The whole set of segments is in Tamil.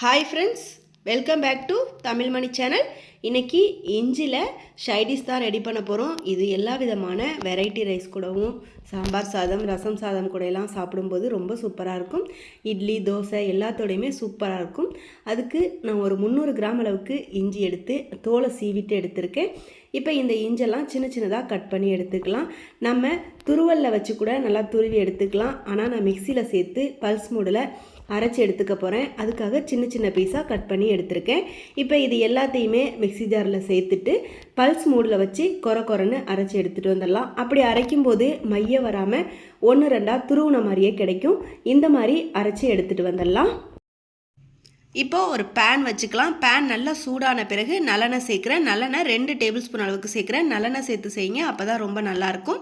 Hi friends, welcome back to Tamil Mani channel. இன்றைக்கி இஞ்சியில் ஷைடிஷ் தான் ரெடி பண்ண போகிறோம். இது எல்லா விதமான வெரைட்டி ரைஸ் கூடவும், சாம்பார் சாதம், ரசம் சாதம் கூட எல்லாம் சாப்பிடும்போது ரொம்ப சூப்பராக இருக்கும். இட்லி, தோசை எல்லாத்தோடையுமே சூப்பராக இருக்கும். அதுக்கு நான் ஒரு 300 கிராம் அளவுக்கு இஞ்சி எடுத்து தோலை சீவிட்டு எடுத்திருக்கேன். இப்போ இந்த இஞ்செல்லாம் சின்ன சின்னதாக கட் பண்ணி எடுத்துக்கலாம். நம்ம துருவலில் வச்சு கூட நல்லா துருவி எடுத்துக்கலாம். ஆனால் நான் மிக்சியில் சேர்த்து பல்ஸ் மூடில் அரைச்சி எடுத்துக்க போகிறேன். அதுக்காக சின்ன சின்ன பீஸாக கட் பண்ணி எடுத்திருக்கேன். இப்போ இது எல்லாத்தையுமே மிக்சி ஜாரில் சேர்த்துட்டு பல்ஸ் மூடில் வச்சு கொரன்னு அரைச்சி எடுத்துகிட்டு வந்துடலாம். அப்படி அரைக்கும் போது மைய வராமல் 1-2 துருவுன மாதிரியே கிடைக்கும். இந்த மாதிரி அரைச்சி எடுத்துகிட்டு வந்துடலாம். இப்போது ஒரு பேன் வச்சுக்கலாம். பேன் நல்லா சூடான பிறகு நல்லெண்ணெய் சேர்க்குறேன். நல்லெண்ணெய் 2 டேபிள் ஸ்பூன் அளவுக்கு சேர்க்குறேன். நல்லெண்ணெய் சேர்த்து செய்யுங்க, அப்போ தான் ரொம்ப நல்லாயிருக்கும்.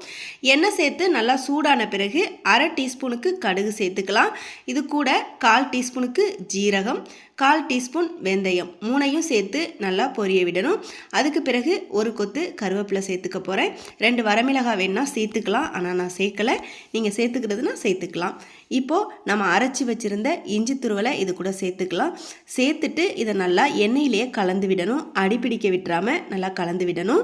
எண்ணெய் சேர்த்து நல்லா சூடான பிறகு 1/2 டீஸ்பூனுக்கு கடுகு சேர்த்துக்கலாம். இது கூட 1/4 டீஸ்பூனுக்கு ஜீரகம், 1/4 டீஸ்பூன் வெந்தயம், 3ஐயும் சேர்த்து நல்லா பொரிய விடணும். அதுக்கு பிறகு ஒரு கொத்து கருவேப்பிலை சேர்த்துக்க போகிறேன். 2 வரமிளகாய் வேணுன்னா சேர்த்துக்கலாம், ஆனால் நான் சேர்க்கலை. நீங்கள் சேர்த்துக்கிறதுனா சேர்த்துக்கலாம். இப்போது நம்ம அரைச்சி வச்சுருந்த இஞ்சி துருவலை இது கூட சேர்த்துக்கலாம். சேர்த்துட்டு இதை நல்லா எண்ணெயிலேயே கலந்து விடணும். அடிப்பிடிக்க விட்டுறாமல் நல்லா கலந்து விடணும்.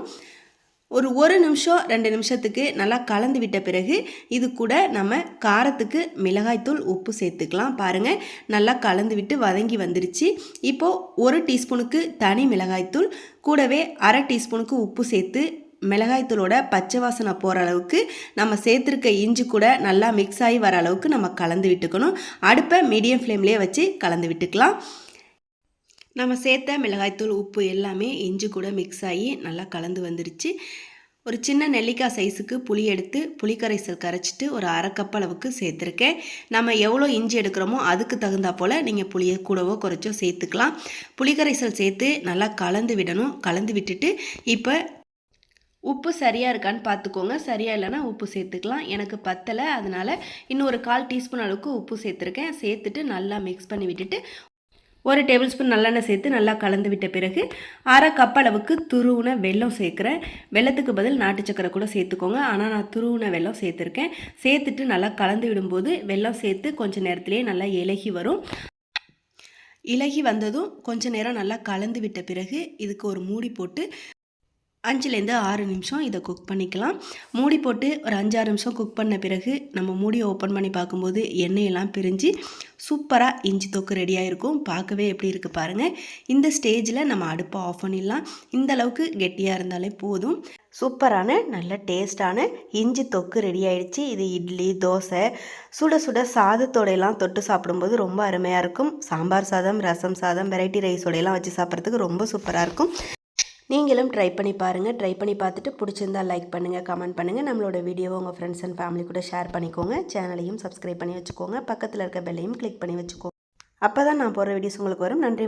ஒரு 1 நிமிஷம் 2 நிமிஷத்துக்கு நல்லா கலந்து விட்ட பிறகு இது கூட நம்ம காரத்துக்கு மிளகாய்த்தூள், உப்பு சேர்த்துக்கலாம். பாருங்கள், நல்லா கலந்து விட்டு வதங்கி வந்துருச்சு. இப்போது 1 டீஸ்பூனுக்கு தனி மிளகாய்த்தூள், கூடவே 1/2 டீஸ்பூனுக்கு உப்பு சேர்த்து மிளகாய்த்தூளோட பச்சை வாசனை போகிற அளவுக்கு நம்ம சேர்த்துருக்க இஞ்சி கூட நல்லா மிக்ஸ் ஆகி வர அளவுக்கு நம்ம கலந்து விட்டுக்கணும். அடுப்பை மீடியம் ஃப்ளேம்லேயே வச்சு கலந்து விட்டுக்கலாம். நம்ம சேர்த்த மிளகாய்த்தூள், உப்பு எல்லாமே இஞ்சி கூட மிக்ஸ் ஆகி நல்லா கலந்து வந்துருச்சு. ஒரு சின்ன நெல்லிக்காய் சைஸுக்கு புளி எடுத்து புளிக்கரைசல் கரைச்சிட்டு ஒரு 1/2 கப் அளவுக்கு சேர்த்துருக்கேன். நம்ம எவ்வளோ இஞ்சி எடுக்கிறோமோ அதுக்கு தகுந்தா போல் நீங்கள் புளியை கூடவோ குறைச்சோ சேர்த்துக்கலாம். புளிக்கரைசல் சேர்த்து நல்லா கலந்து விடணும். கலந்து விட்டுட்டு இப்போ உப்பு சரியாக இருக்கான்னு பார்த்துக்கோங்க. சரியாக இல்லைன்னா உப்பு சேர்த்துக்கலாம். எனக்கு பத்தலை, அதனால் இன்னும் ஒரு 1/4 டீஸ்பூன் அளவுக்கு உப்பு சேர்த்துருக்கேன். சேர்த்துட்டு நல்லா மிக்ஸ் பண்ணி விட்டுட்டு 1 டேபிள் ஸ்பூன் நல்லெண்ணெய் சேர்த்து நல்லா கலந்து விட்ட பிறகு 1/2 கப் அளவுக்கு துருவுன வெல்லம் சேர்க்குறேன். வெல்லத்துக்கு பதில் நாட்டு சக்கரை கூட சேர்த்துக்கோங்க, ஆனால் நான் துருவுன வெல்லம் சேர்த்துருக்கேன். சேர்த்துட்டு நல்லா கலந்து விடும்போது வெல்லம் சேர்த்து கொஞ்சம் நேரத்துலேயே நல்லா இலகி வரும். இலகி வந்ததும் கொஞ்சம் நேரம் நல்லா கலந்து விட்ட பிறகு இதுக்கு ஒரு மூடி போட்டு 5லேருந்து 6 நிமிஷம் இதை குக் பண்ணிக்கலாம். மூடி போட்டு ஒரு 5-6 நிமிஷம் குக் பண்ண பிறகு நம்ம மூடியை ஓப்பன் பண்ணி பார்க்கும்போது எண்ணெயெல்லாம் பிரிஞ்சு சூப்பராக இஞ்சி தொக்கு ரெடியாக இருக்கும். பார்க்கவே எப்படி இருக்குது பாருங்கள். இந்த ஸ்டேஜில் நம்ம அடுப்பை ஆஃப் பண்ணிடலாம். இந்த அளவுக்கு கெட்டியாக இருந்தாலே போதும். சூப்பரான நல்ல டேஸ்டான இஞ்சி தொக்கு ரெடி ஆகிடுச்சு. இது இட்லி, தோசை, சுட சுட சாதத்தோடையெல்லாம் தொட்டு சாப்பிடும்போது ரொம்ப அருமையாக இருக்கும். சாம்பார் சாதம், ரசம் சாதம், வெரைட்டி ரைஸோடையெல்லாம் வச்சு சாப்பிட்றதுக்கு ரொம்ப சூப்பராக இருக்கும். நீங்களும் ட்ரை பண்ணி பாருங்கள். ட்ரை பண்ணி பார்த்துட்டு பிடிச்சிருந்தால் லைக் பண்ணுங்கள், கமெண்ட் பண்ணுங்கள். நம்மளோட வீடியோவை உங்கள் ஃப்ரெண்ட்ஸ் அண்ட் ஃபேமிலி கூட ஷேர் பண்ணிக்கோங்க. சேனலையும் சப்ஸ்கிரைப் பண்ணி வச்சுக்கோங்க. பக்கத்தில் இருக்க பெல்லையும் கிளிக் பண்ணி வச்சுக்கோங்க. அப்போ தான் நான் போடுற வீடியோஸ் உங்களுக்கு வரும். நன்றி.